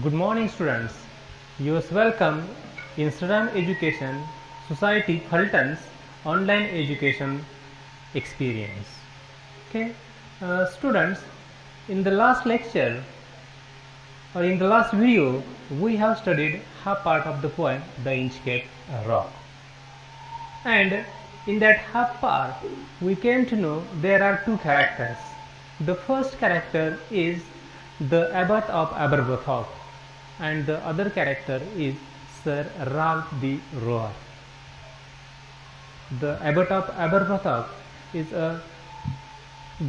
Good morning students. You are welcome in Instagram Education Society Fulton's online education experience. Okay, students, in the last lecture or in the last video we have studied half part of the poem The Inchcape Rock, and in that half part we came to know there are two characters. The first character is the Abbot of Aberbrothock and the other character is Sir Ralph the Roer. The Abbot of Aberbrothock is a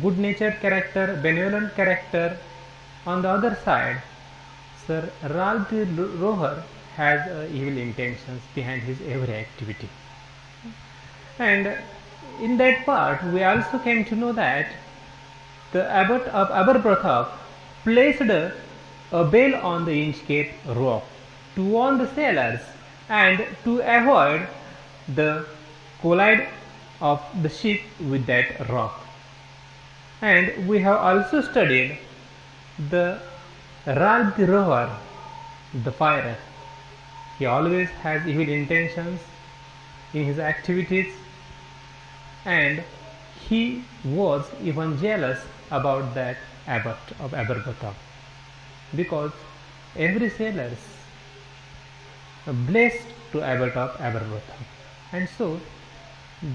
good-natured character, benevolent character. On the other side, Sir Ralph the Roer has evil intentions behind his every activity. And in that part, we also came to know that the Abbot of Aberbrothock placed a bell on the Inchcape Rock to warn the sailors and to avoid the collide of the ship with that rock. And we have also studied the Ralph the Roer, the pirate. He always has evil intentions in his activities, and he was even jealous about that Abbot of Aberbrothock, because every sailor is blessed to Abbot of Aberbrothock, and so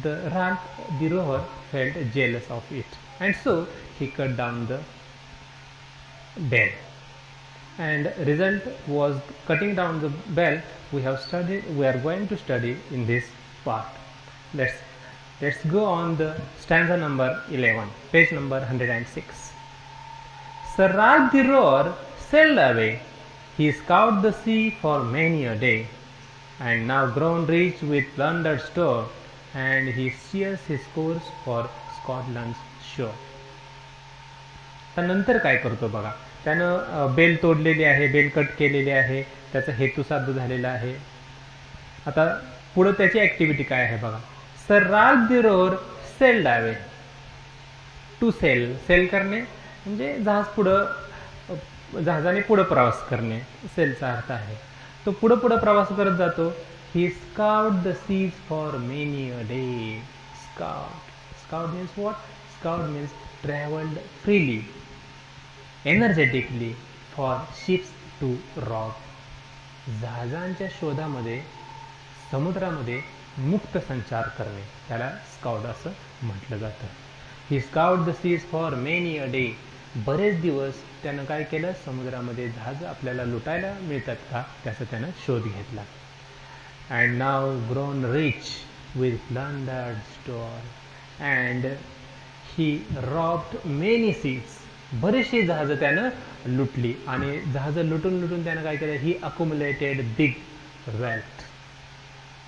the Ralph the Roer felt jealous of it, and so he cut down the bell, and result was cutting down the bell. We are going to study in this part. Let's go on the stanza number 11, page number 106. Sir Ralph the Roer sailed away. He scoured the sea for many a day, and now grown rich with plundered store, and he steers his course for Scotland's shore. तर नंतर काय करतो बघा, त्यानं bell तोडलेली आहे, bell cut केलेली आहे, त्याचा हेतू साध्य झालेला आहे. आता पुढे त्याची ऍक्टिव्हिटी काय आहे बघा. Sir Ralph the Rover sailed away. To sail, sail करणे म्हणजे जहाजाने पुढे प्रवास करणे, सेलचा अर्थ आहे. तो पुढे प्रवास करत जातो. He scout the seas for many a day. Scout means what? Scout means travelled freely, energetically for ships to rock. जहाजांच्या शोधामध्ये समुद्रामध्ये मुक्त संचार करणे, त्याला स्काउट असं म्हटलं जातं. He scout the seas for many a day. बरेच दिवस त्यानं काय केलं, समुद्रामध्ये जहाज आपल्याला लुटायला मिळतात का त्याचा त्यानं शोध घेतला. And now grown rich with plundered store and he robbed many seas. बरेचशी जहाजं त्यानं लुटली, आणि जहाजं लुटून त्यानं काय केलं, ही अक्युमुलेटेड बिग वेल्थ.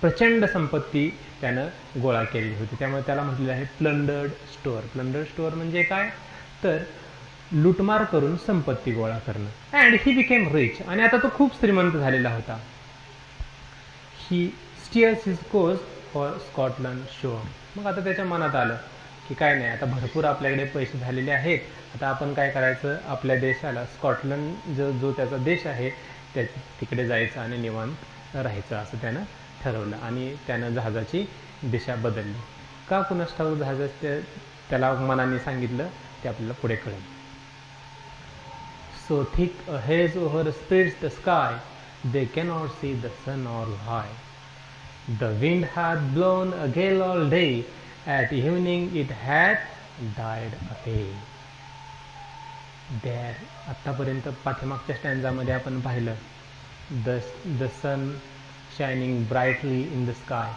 प्रचंड संपत्ती त्यानं गोळा केलेली होती, त्यामुळे त्याला म्हटलेलं आहे प्लंडर्ड स्टोअर. प्लंडर्ड स्टोअर म्हणजे काय, तर लुटमार करून संपत्ती गोळा करणं. And he became rich. आणि आता तो खूप श्रीमंत झालेला होता. ही स्टिअर्स हिज कोर्स फॉर स्कॉटलंड शोर. मग आता त्याच्या मनात आलं की काय नाही, आता भरपूर आपल्याकडे पैसे झालेले आहेत, आता आपण काय करायचं, आपल्या देशाला स्कॉटलंड जो त्याचा देश आहे त्या तिकडे जायचं आणि निवांत राहायचं असं त्यानं ठरवलं. आणि त्यानं जहाजाची दिशा बदलली. का कुणास ठाऊक जहाजाचं त्याला मनाने सांगितलं ते आपल्याला पुढे कळेल. So thick a haze over spreads the sky, they cannot see the sun or high. The wind hath blown a gale all day, at evening it hath died away. There, आत्तापर्यंत पाठीमागच्या स्टँजामध्ये आपण पाहिलं the sun shining brightly in the sky.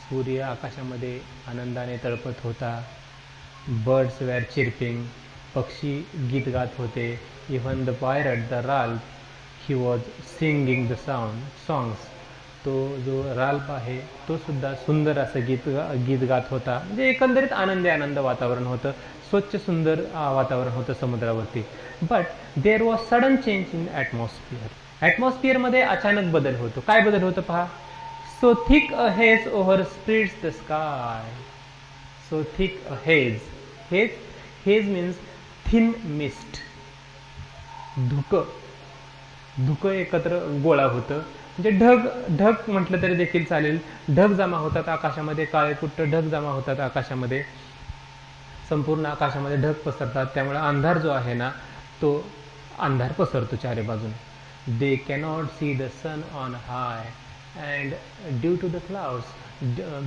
सूर्य आकाशामध्ये आनंदाने तळपत होता. Birds wear chirping, पक्षी गीत गात होते. Even the pirate the Ralph, he was singing the songs. तो जो राल्फ आहे तो सुद्धा सुंदर असं गीत गात होता. म्हणजे एकंदरीत आनंद वातावरण होतं, स्वच्छ सुंदर वातावरण होतं समुद्रावरती. But there was sudden change in atmosphere. ॲटमॉस्फिअरमध्ये अचानक बदल होतो. काय बदल होतो पहा. So thick a haze over spreads the sky. So thick a haze. Haze means thin mist, धुकं. धुकं एकत्र गोळा होतं. म्हणजे ढग ढग म्हटलं तरी देखील चालेल. ढग जमा होतात आकाशामध्ये, काळेकुट्ट ढग जमा होतात आकाशामध्ये, संपूर्ण आकाशामध्ये ढग पसरतात. त्यामुळे अंधार जो आहे ना तो अंधार पसरतो चारी बाजूने. They cannot see the sun on high and due to the clouds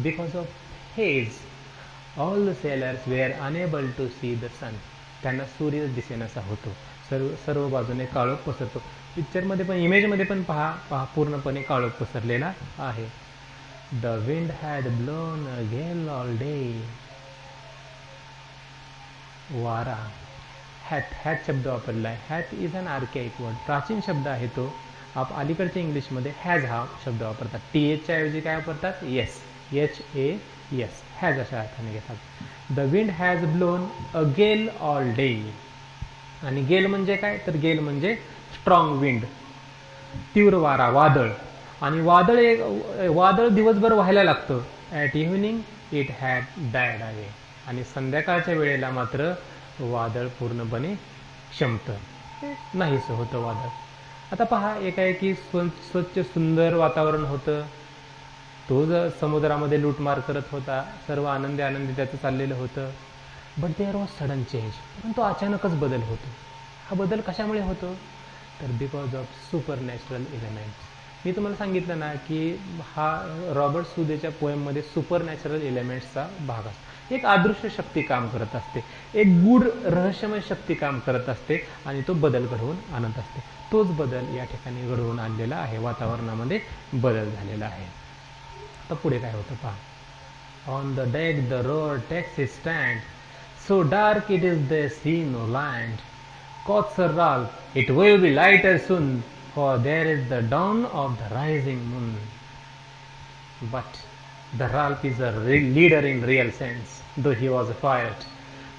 because of haze all the sailors were unable to see the sun. त्यांना सूर्य दिसेनासा होतो. सर्व बाजूने काळोख पसरतो. पिक्चरमध्ये पण इमेजमध्ये पण पहा पूर्णपणे काळोख पसरलेला आहे. The wind had blown a gale all day. वारा, हॅथ शब्द वापरला आहे. हॅथ इज अन आर्कॅइक वर्ड, प्राचीन शब्द आहे तो. अलीकडच्या इंग्लिशमध्ये हॅज हा शब्द वापरतात. टीएचच्या ऐवजी काय वापरतात? येस, HAS, हॅज अशा अर्थाने घेतात. The wind has blown a gale all day. आणि गेल म्हणजे काय? तर गेल म्हणजे स्ट्रॉंग विंड, तीव्र वारा, वादळ. आणि वादळ दिवसभर व्हायला लागतं. At evening it had died away. आणि संध्याकाळच्या वेळेला मात्र वादळ पूर्णपणे शमतं, नाहीसं होतं वादळ. आता पहा, एकाएकी स्वच्छ सुंदर वातावरण होतं. तो जर समुद्रामध्ये लूटमार करत होता, सर्व आनंदी त्याचं चाललेलं होतं. But there was sudden change. परंतु अचानकच बदल होतो. हा बदल कशामुळे होतो? तर because of super natural elements. मी तुम्हाला सांगितलं ना की हा रॉबर्ट सुदेच्या पोएममध्ये सुपर नॅचरल एलिमेंट्सचा भाग असतो. एक अदृश्य शक्ती काम करत असते, एक गूढ रहस्यमय शक्ती काम करत असते आणि तो बदल घडवून आणत असते. तोच बदल या ठिकाणी घडवून आणलेला आहे. वातावरणामध्ये बदल झालेला आहे. आता पुढे काय होतं पहा. On the deck the Rover takes its stand, so dark it is the see no land. Quoth Sir Ralph, it will be lighter soon, for there is the dawn of the rising moon. But the Ralph is a leader in real sense, though he was a pirate.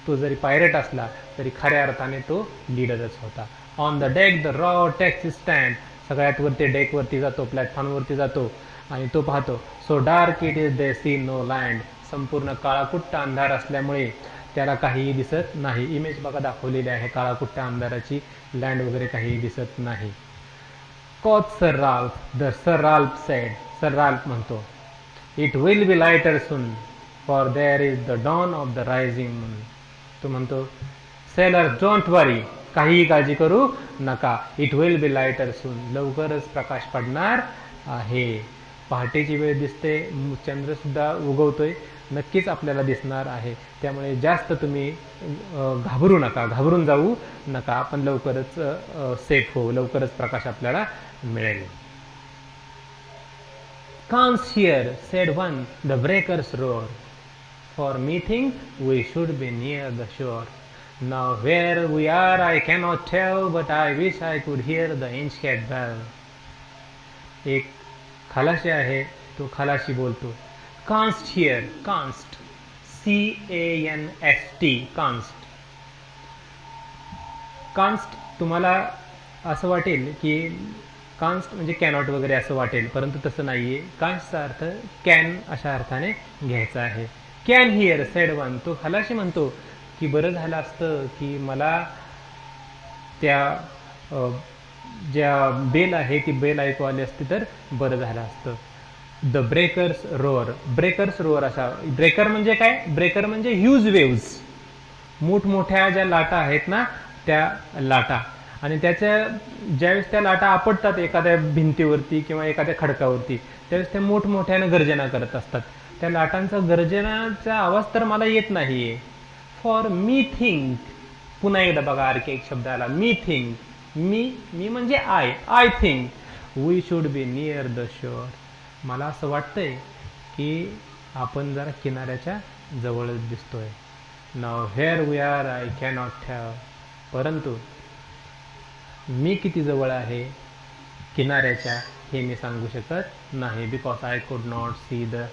तो जरी pirate असला तरी खऱ्या अर्थाने तो लीडरच होता. On the deck the Rover takes stand. सगळ्यात वरती डेकवरती जातो, प्लॅटफॉर्मवरती जातो आणि तो पाहतो. So dark it is they see no land. संपूर्ण काळाकुट्ट अंधार असल्यामुळे त्याला काहीही दिसत नाही. इमेज बघा दाखवलेली आहे काळाकुट्ट अंधाराची, लँड वगैरे काहीही दिसत नाही. Quoth sir Ralph, the sir Ralph said. Sir Ralph म्हणतो, it will be lighter soon, for there is the dawn of the rising moon. तो म्हणतो, सेलर्स डोंट वरी, काहीही काळजी करू नका. It will be lighter soon, लवकरच प्रकाश पडणार आहे. पहाटेची वेळ दिसते, चंद्र सुद्धा उगवतोय, नक्कीच आपल्याला दिसणार आहे. त्यामुळे जास्त तुम्ही घाबरू नका, घाबरून जाऊ नका. आपण लवकरच सेफ होऊ, लवकरच प्रकाश आपल्याला मिळेल. Canst hear, said one, the breakers roar, for methinks we should be near the shore. Now where we are I cannot tell, but I wish I could hear the Inchcape bell. एक खलाशी आहे, तो खलाशी बोलतो. Canst hear, canst, CANST, canst. कान्स्ट तुम्हाला असं वाटेल की कान्स्ट म्हणजे कॅनॉट वगैरे असं वाटेल, परंतु तसं नाही आहे. कान्स्टचा अर्थ कॅन अशा अर्थाने घ्यायचा आहे. Can hear sed one. तो खलाशी म्हणतो की बरं झालं असतं की मला त्या ज्या बेल आहे ती बेल ऐकू आली असती तर बरं झालं असतं. The breakers row or. Breakers row or असा. ब्रेकर म्हणजे काय? ब्रेकर म्हणजे ह्यूज वेव्ज, मोठमोठ्या ज्या लाटा आहेत ना त्या लाटा. आणि त्याच्या ज्यावेळेस त्या लाटा आपटतात एखाद्या भिंतीवरती किंवा एखाद्या खडकावरती, त्यावेळेस त्या मोठमोठ्यानं गर्जना करत असतात. त्या लाटांचा गर्जनाचा आवाज तर मला येत नाहीये. फॉर मी थिंक, पुन्हा एकदा बघा आणखी एक शब्द आला, मी थिंक. मी म्हणजे I think we should be near the shore. मला असं वाटतंय की आपण जरा किनाऱ्याच्या जवळच दिसतोय. Now where we are I cannot tell. परंतु मी किती जवळ आहे किनाऱ्याच्या हे मी सांगू शकत नाही. Because I could not see the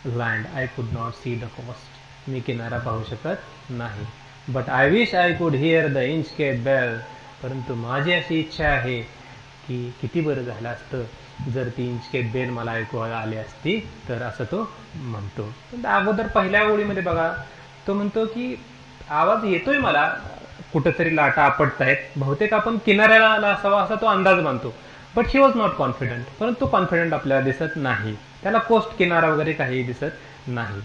land, I could not see the coast. मी किनारा पाहू शकत नाही. But I wish I could hear the Inchcape bell. परंतु माझी अशी इच्छा आहे की किती बरं झालं असतं जर ती इंचकेप बेल मला ऐकू आली असती तर, असं तो म्हणतो. अगोदर पहिल्या ओळीमध्ये बघा तो म्हणतो की आवाज येतोय मला, कुठंतरी लाटा आपटतायत, बहुतेक आपण किनाऱ्याला असावा असा तो अंदाज मानतो. But he was not confident, परंतु कॉन्फिडंट आपल्याला दिसत नाही, त्याला कोस्ट किनारा वगैरे काही दिसत नाही.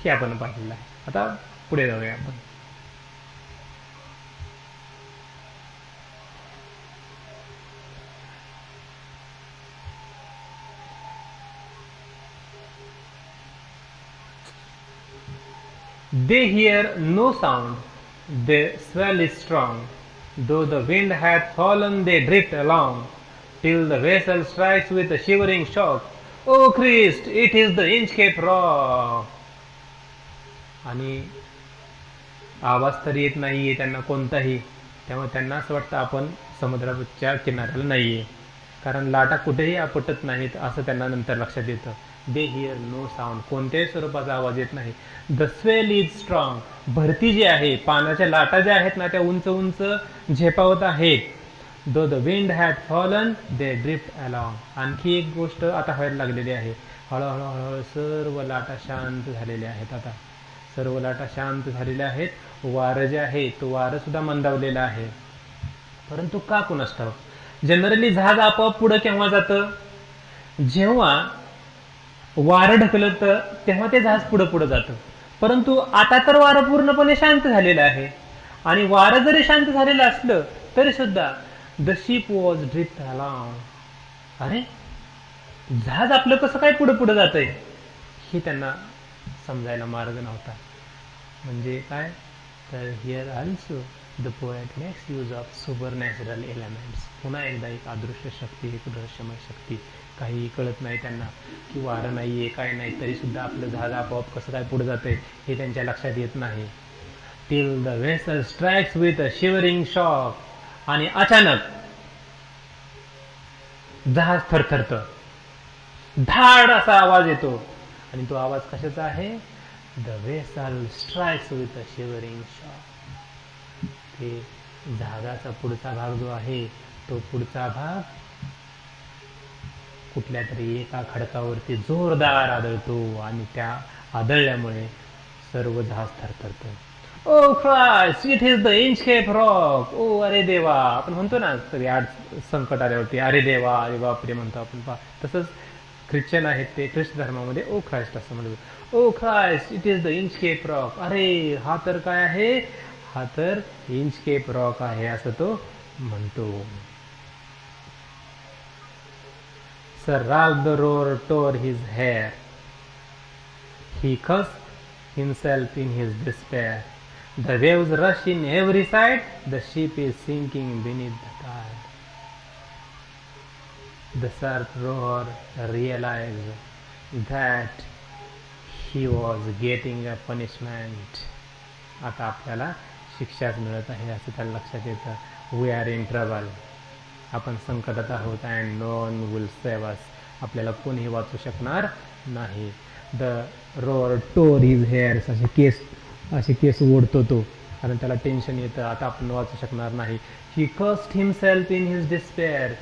हे आपण पाहिलेलं आहे. आता पुढे जाऊया आपण. They hear no sound, their swell is strong. Though the wind hath fallen, they drift along, till the vessel strikes with a shivering shock. O Christ, it is the Inchcape Rock! आणि आवाज तर येत नाहीये त्यांना कोणताही, त्यामुळे त्यांना असं वाटतं आपण समुद्राच्या किनाऱ्याला नाहीये, कारण लाटा कुठेही आपटत नाहीत असं त्यांना नंतर लक्षात येतं. दे हिअर नो साऊंड, कोणत्याही स्वरूपाचा आवाज येत नाही. द स्वेल इज स्ट्रॉंग, भरती जी आहे, पाण्याच्या लाटा ज्या आहेत ना, त्या उंच उंच झेपावत आहेत. Though the wind had fallen they drift along. आणखी एक गोष्ट आता व्हायला लागलेली आहे, हळूहळू हळूहळू सर्व लाटा शांत झालेल्या आहेत. आता सर्व लाटा शांत झालेल्या आहेत. वारं जे आहे तो वारं सुद्धा मंदावलेलं आहे. परंतु का कुणास ठाऊक, जनरली जहाज आपोआप पुढं केव्हा जातं, जेव्हा वारं ढकलत तेव्हा ते जहाज पुढं पुढं जातं. परंतु आता तर वारं पूर्णपणे शांत झालेलं आहे, आणि वारं जरी शांत झालेलं असलं तरी सुद्धा the ship was drift along. अरे, जहाज आपलं कसं काय पुढं पुढं जातंय हे त्यांना समजायला मार्ग नव्हता. म्हणजे काय तर here also the poet makes use of super natural elements. पुन्हा एकदा एक अदृश्य शक्ती, एक रहस्यमय शक्ती, काही कळत नाही त्यांना की वारं नाहीये काय नाही, तरी सुद्धा आपलं जहाज आपोआप कसं काय पुढे जातंय हे त्यांच्या लक्षात येत नाही. Till the vessel strikes with a shivering shock. आणि अचानक जहाज थरथरतं, धाड असा आवाज येतो, आणि तो आवाज कशाचा आहे, the vessel strikes with a shivering shock. ते जहाजाचा पुढचा भाग जो आहे तो पुढचा भाग कुठल्या तरी एका खडकावरती जोरदार आदळतो, आणि त्या आदळल्यामुळे सर्व जहाज थरथरतं. O Christ, it is the Inchcape rock. ओ अरे देवा, आपण म्हणतो ना कधी आड संकट आल्यावरती अरे देवा अरे बापरे म्हणतो आपण. तसंच ख्रिश्चन आहेत ते ख्रिस्त धर्मामध्ये ओ ख्राइस्ट असं म्हणतो. O Christ, it is the Inchcape rock. अरे हा तर काय आहे, हा तर इंचकेप रॉक आहे असं तो म्हणतो. Sir Ralph the Roar tore his hair. He cursed himself in his despair. The waves rush in every side. The ship is sinking beneath the tide. The Sir Roar realized that he was getting a punishment. आता आपल्याला शिक्षाच मिळत आहे असं त्याला लक्षात येतं. We are in trouble, आपण संकटात आहोत. And no one will save us, आपल्याला कोणीही वाचू शकणार नाही. The roar tore his hairs, असे केस ओढतो तो, कारण त्याला टेन्शन येतं, आता आपण वाचू शकणार नाही. ही cursed himself in his despair,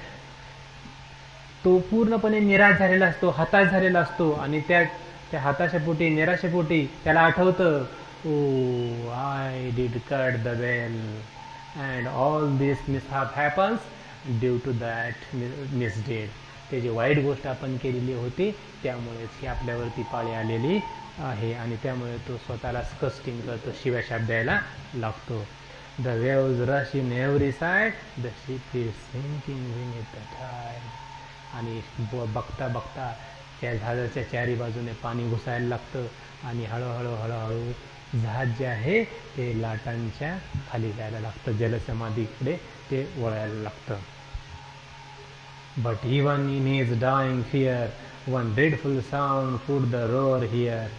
तो पूर्णपणे निराश झालेला असतो, हताश झालेला असतो, आणि त्या हताशेपोटी निराशेपोटी त्याला आठवतं, O I did cut the bell and all this mishap happens due to that misdeed. ते जी वाईट गोष्ट आपण केलेली होती त्यामुळेच ही आपल्यावरती पाळी आलेली आहे, आणि त्यामुळे तो स्वतःला स्कस्टिंग करतो, शिव्याशाप द्यायला लागतो. The waves rush in every side, the ship is sinking beneath the tide. आणि बघता बघता त्या जहाजाच्या चारी बाजूने पाणी घुसायला लागतं, आणि हळूहळू हळूहळू जहाज जे आहे ते लाटांच्या खाली जायला लागतं, जलसमाधीकडे ते वळायला लागतं. But even in his dying fear, one dreadful sound could the roar hear,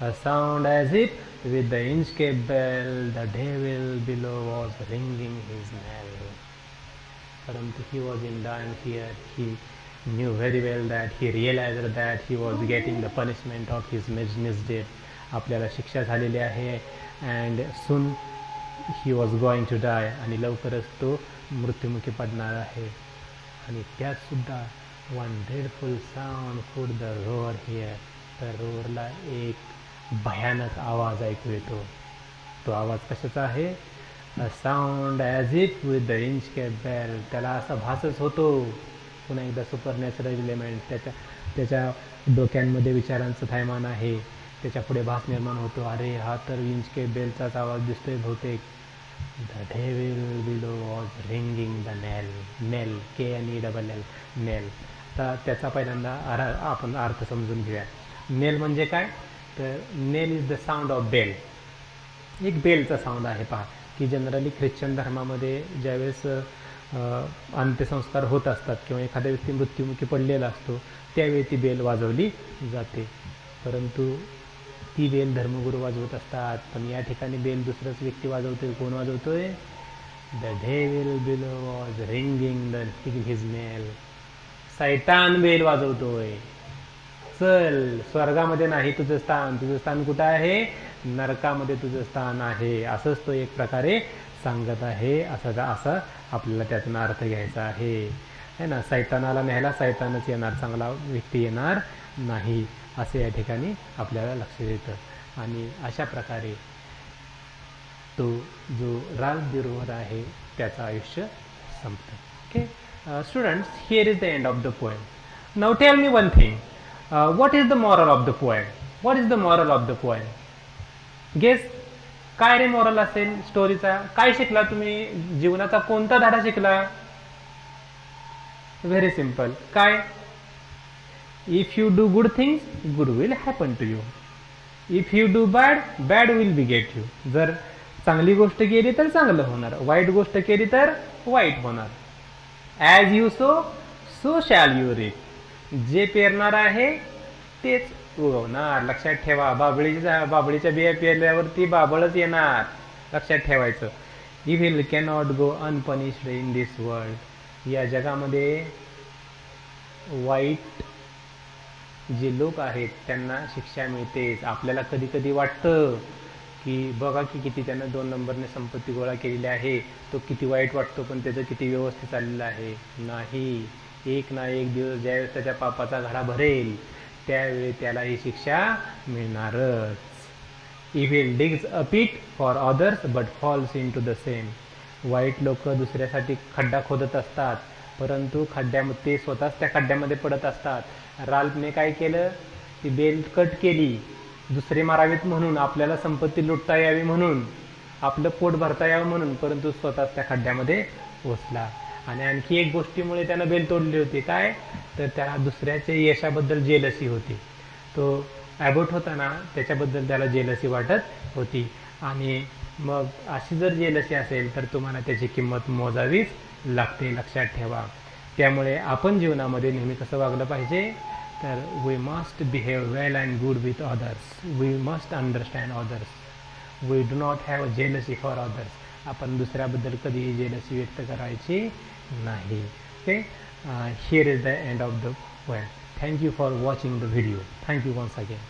a sound as if with the Inchcape bell the devil below was ringing his knell. परंतु he was in dying fear. He knew very well that he realized that he was getting the punishment of his misdeed. आपल्याला शिक्षा झालेली आहे, and soon he was going to die, आणि लवकरच तो मृत्युमुखी पडणार आहे. आणि त्यात सुद्धा वन ड्रेडफुल साऊंड कुड द रोअर हिअर, तर रोअरला एक भयानक आवाज ऐकू येतो. तो आवाज कशाचा आहे, a sound as if with the Inchcape bell. त्याला असा भासच होतो. पुन्हा एकदा सुपरनॅचरल एलिमेंट त्याच्या डोक्यांमध्ये विचारांचं थैमान आहे. त्याच्या पुढे भास निर्माण होतो, अरे हा तर इंचकॅप बेलचाच आवाज दिसतोय बहुतेक. The devil below was ringing the nail. Nail, KNELL, नेल. तर त्याचा पहिल्यांदा आपण अर्थ समजून घेऊया. नेल म्हणजे काय, तर knell is the sound of bell. एक बेलचा साऊंड आहे पहा, की जनरली ख्रिश्चन धर्मामध्ये ज्यावेळेस अंत्यसंस्कार होत असतात किंवा एखाद्या व्यक्ती मृत्युमुखी पडलेला असतो त्यावेळी ती बेल वाजवली जाते. परंतु ती बेल धर्मगुरू वाजवत असतात, पण या ठिकाणी बेल दुसराच व्यक्ती वाजवतोय. कोण वाजवतोय? The devil below was ringing his knell. सैतान बेल वाजवतोय. चल, स्वर्गामध्ये नाही तुझं स्थान, तुझं स्थान कुठं आहे? नरकामध्ये तुझं स्थान आहे. असंच तो एक प्रकारे सांगत आहे. असा आपल्याला त्यातून अर्थ घ्यायचा आहे ना. सैतानाला न्यायला सैतानच येणार, चांगला व्यक्ती येणार नाही, असे या ठिकाणी आपल्याला लक्षात येतं. आणि अशा प्रकारे तो जो राल्फ द रोव्हर आहे त्याचं आयुष्य संपतं. Okay students, here is the end of the poem. Now tell me one thing, what is the moral of the poem? What is the moral of the poem? Guess, काय रे moral असेल स्टोरीचा? काय शिकला तुम्ही? जीवनाचा कोणता धडा शिकला? Very simple. काय? If you do good things, good will happen to you. If you do bad, bad will be get you. जर चांगली गोष्ट केली तर चांगलं होणार, वाईट गोष्ट केली तर वाईट होणार. As you sow shall you reap. जे पेरणार आहे तेच उगवणार. लक्षात ठेवा, बाबळीच्या बिया पेरल्यावरती बाबळच येणार. लक्षात ठेवायचं. Evil cannot go unpunished in this world. या जगामध्ये वाईट जे लोक आहेत त्यांना शिक्षा मिळतेच. आपल्याला कधी कधी वाटतं की बघा की किती त्यानं 2 नंबरने संपत्ती गोळा केलेली आहे, तो किती वाईट वाटतो, पण त्याचं किती व्यवस्थित चाललेलं आहे. नाही, एक ना एक दिवस ज्यावेळेस त्याच्या पापाचा घडा भरेल त्यावेळी त्याला ही शिक्षा मिळणारच. Evil digs a pit for others but falls into the same. वाईट लोक दुसऱ्यासाठी खड्डा खोदत असतात, परंतु ते स्वतःच त्या खड्ड्यामध्ये पडत असतात. राल्फने काय केलं? ती बेल कट केली, दुसरे मारावेत म्हणून, आपल्याला संपत्ती लुटता यावी म्हणून, आपलं पोट भरता यावं म्हणून, परंतु स्वतःच त्या खड्ड्यामध्ये ओसला. आणि आणखी एक गोष्टीमुळे त्यानं बेल तोडली होती. काय? तर त्याला दुसऱ्याच्या यशाबद्दल जेलसी होती. तो ॲबोट होता ना, त्याच्याबद्दल त्याला जेलसी वाटत होती. आणि मग अशी जर जेलसी असेल तर तुम्हाला त्याची किंमत मोजावीच लागते. लक्षात ठेवा. त्यामुळे आपण जीवनामध्ये नेहमी कसं वागलं पाहिजे? तर we must behave well and good with others. We must understand others. We do not have jealousy for others. आपण दुसऱ्याबद्दल कधीही जेलसी व्यक्त करायची नाही. Okay, here is the end of the poem. Thank you for watching the video. Thank you once again.